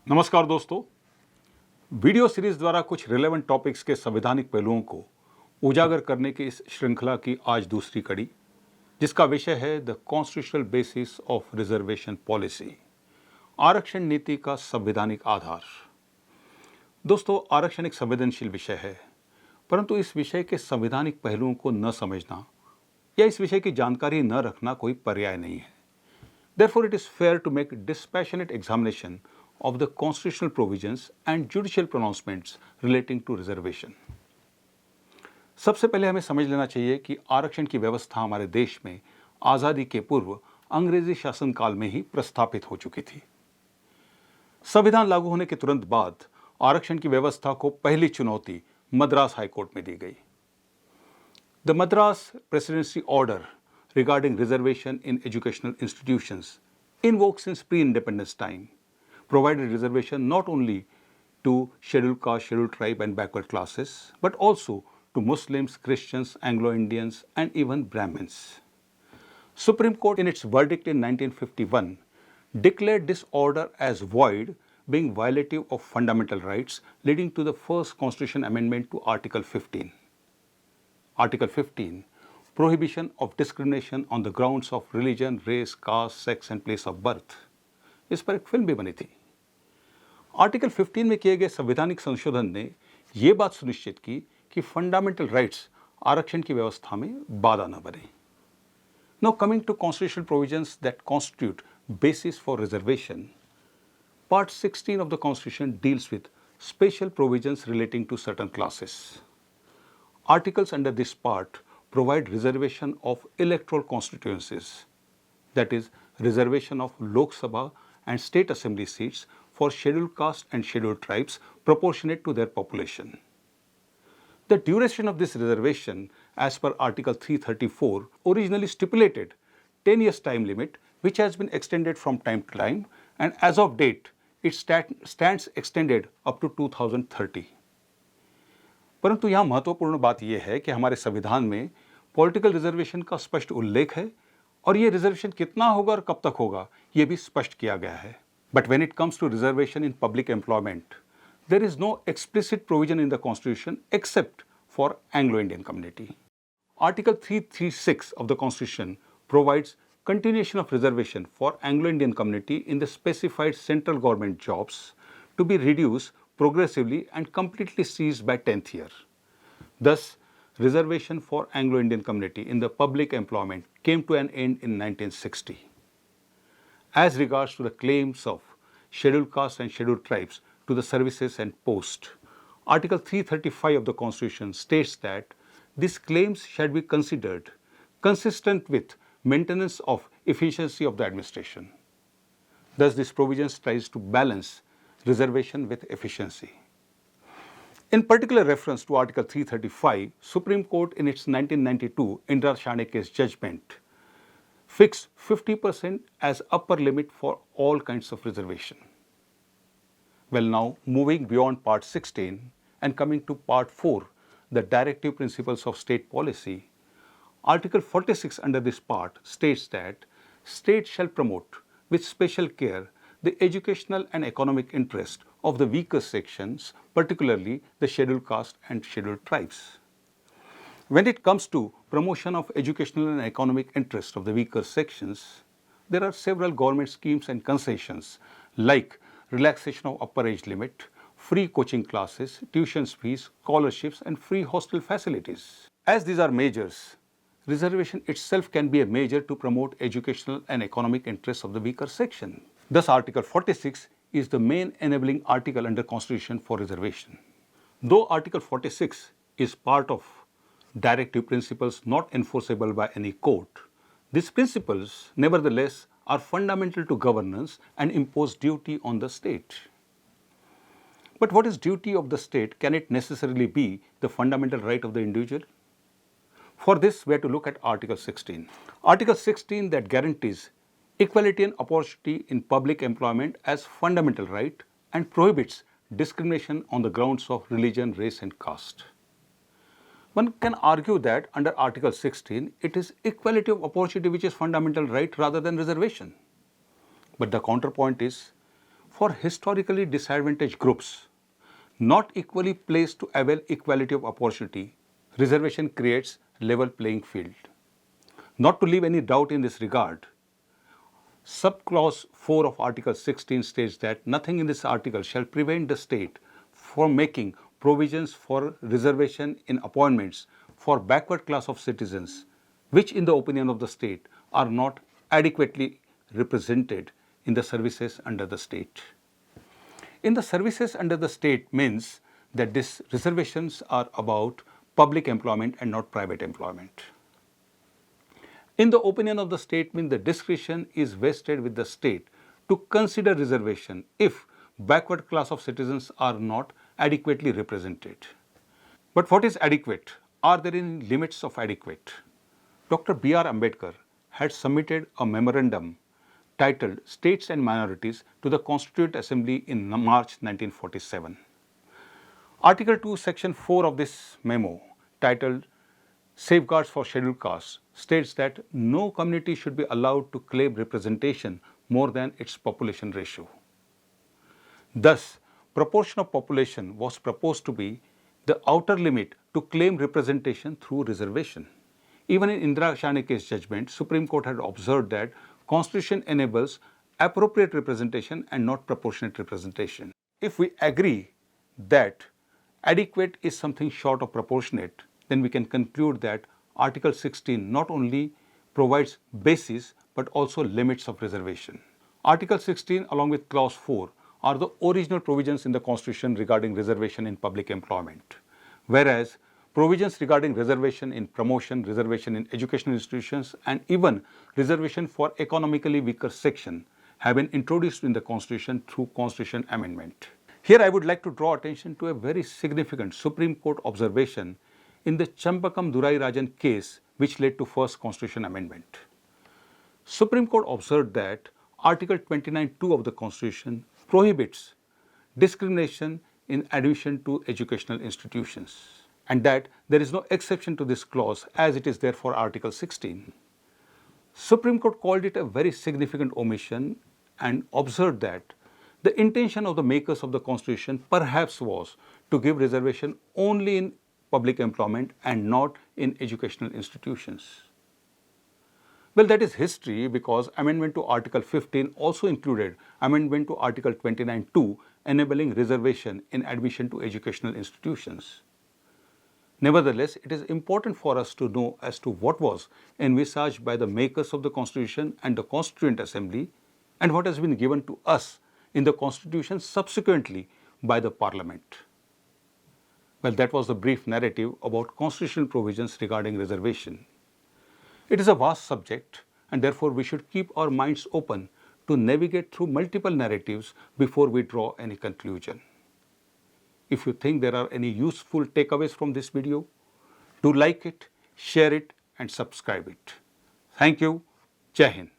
नमस्कार दोस्तों, video series द्वारा कुछ रिलेवेंट टॉपिक्स के संवैधानिक पहलुओं को उजागर करने की इस श्रृंखला की आज दूसरी कड़ी, जिसका विषय है the constitutional basis of reservation policy, आरक्षण नीति का संवैधानिक आधार। दोस्तों, आरक्षण एक संवेदनशील विषय है, परंतु इस विषय के संवैधानिक पहलुओं को न समझना या इस विषय की जानकारी न रखना कोई पर्याय नहीं है। Therefore, it is fair to make dispassionate examination of the constitutional provisions and judicial pronouncements relating to reservation. सबसे पहले हमें समझ लेना चाहिए कि आरक्षण की व्यवस्था हमारे देश में आज़ादी के पूर्व अंग्रेजी शासनकाल में ही प्रस्थापित हो चुकी थी। संविधान लागू होने के तुरंत बाद आरक्षण की व्यवस्था को पहली चुनौती मद्रास हाईकोर्ट में दी गई। The Madras presidency order regarding reservation in educational institutions invoked since pre-independence time provided reservation not only to scheduled caste, scheduled tribe and backward classes but also to Muslims, Christians, Anglo-Indians and even Brahmins. Supreme Court in its verdict in 1951 declared this order as void, being violative of fundamental rights, leading to the first constitution amendment to Article 15. Article 15, prohibition of discrimination on the grounds of religion, race, caste, sex and place of birth. इस पर एक film भी बनी थी। Article 15 में किए गए संवैधानिक संशोधन ने यह बात सुनिश्चित की कि फंडामेंटल राइट्स आरक्षण की व्यवस्था में बाधा न बने। Now coming to constitutional provisions that constitute basis for reservation, Part 16 of the Constitution deals with special provisions relating to certain classes. Articles under this part provide reservation of electoral constituencies, that is, reservation of Lok Sabha and state assembly seats for scheduled caste and scheduled tribes proportionate to their population. The duration of this reservation, as per Article 334, originally stipulated 10 years time limit, which has been extended from time to time, and as of date, it stands extended up to 2030. परंतु यहाँ महत्वपूर्ण बात यह है कि हमारे संविधान में पॉलिटिकल रिजर्वेशन का स्पष्ट उल्लेख है और ये रिजर्वेशन कितना होगा और कब तक होगा ये भी स्पष्ट किया गया है। But when it comes to reservation in public employment, there is no explicit provision in the constitution except for Anglo Indian community. Article 336 of the Constitution provides continuation of reservation for Anglo-Indian community in the specified central government jobs to be reduced progressively and completely ceased by 10th year. Thus, reservation for Anglo-Indian community in the public employment came to an end in 1960. As regards to the claims of scheduled castes and scheduled tribes to the services and post, Article 335 of the Constitution states that these claims shall be considered consistent with maintenance of efficiency of the administration. Thus, this provision tries to balance reservation with efficiency. In particular reference to Article 335, Supreme Court in its 1992 Indira Shane case judgment fixed 50% as upper limit for all kinds of reservation. Well, now moving beyond Part 16 and coming to Part 4, the directive principles of state policy, Article 46 under this part states that state shall promote with special care the educational and economic interest of the weaker sections, particularly the scheduled caste and scheduled tribes. When it comes to promotion of educational and economic interest of the weaker sections, there are several government schemes and concessions like relaxation of upper age limit, free coaching classes, tuition fees, scholarships and free hostel facilities. As these are measures, reservation itself can be a measure to promote educational and economic interests of the weaker section. Thus, Article 46 is the main enabling article under Constitution for reservation. Though Article 46 is part of directive principles not enforceable by any court, these principles nevertheless are fundamental to governance and impose duty on the state. But what is duty of the state? Can it necessarily be the fundamental right of the individual? For this, we have to look at Article 16. Article 16 that guarantees equality and opportunity in public employment as fundamental right and prohibits discrimination on the grounds of religion, race and caste. One can argue that under Article 16, it is equality of opportunity which is fundamental right rather than reservation. But the counterpoint is, For historically disadvantaged groups, not equally placed to avail equality of opportunity, reservation creates level playing field. Not to leave any doubt in this regard, Subclause 4 of Article 16 states that nothing in this article shall prevent the state from making provisions for reservation in appointments for backward class of citizens, which in the opinion of the state are not adequately represented in the services under the state. In the services under the state means that these reservations are about public employment and not private employment. In the opinion of the state means the discretion is vested with the state to consider reservation if backward class of citizens are not adequately represented. But what is adequate? Are there any limits of adequate? Dr. B.R. Ambedkar had submitted a memorandum titled States and Minorities to the Constituent Assembly in March 1947. Article 2, Section 4 of this memo, titled Safeguards for Scheduled Castes, states that no community should be allowed to claim representation more than its population ratio. Thus, proportion of population was proposed to be the outer limit to claim representation through reservation. Even in Indira Shanike's judgment, Supreme Court had observed that Constitution enables appropriate representation and not proportionate representation. If we agree that adequate is something short of proportionate, then we can conclude that Article 16 not only provides basis but also limits of reservation. Article 16 along with Clause 4 are the original provisions in the Constitution regarding reservation in public employment, whereas provisions regarding reservation in promotion, reservation in educational institutions, and even reservation for economically weaker section have been introduced in the Constitution through Constitution amendment. Here I would like to draw attention to a very significant Supreme Court observation in the Champakam Durai Rajan case which led to first Constitution amendment. Supreme Court observed that Article 29(2) of the Constitution prohibits discrimination in admission to educational institutions, and that there is no exception to this clause as it is there for Article 16. Supreme Court called it a very significant omission and observed that the intention of the makers of the Constitution perhaps was to give reservation only in public employment and not in educational institutions. Well, that is history because amendment to Article 15 also included amendment to Article 29(2) enabling reservation in admission to educational institutions. Nevertheless, it is important for us to know as to what was envisaged by the makers of the Constitution and the Constituent Assembly and what has been given to us in the Constitution subsequently by the Parliament. Well, that was the brief narrative about constitutional provisions regarding reservation. It is a vast subject and therefore we should keep our minds open to navigate through multiple narratives before we draw any conclusion. If you think there are any useful takeaways from this video, do like it, share it and subscribe it. Thank you. Jai Hind.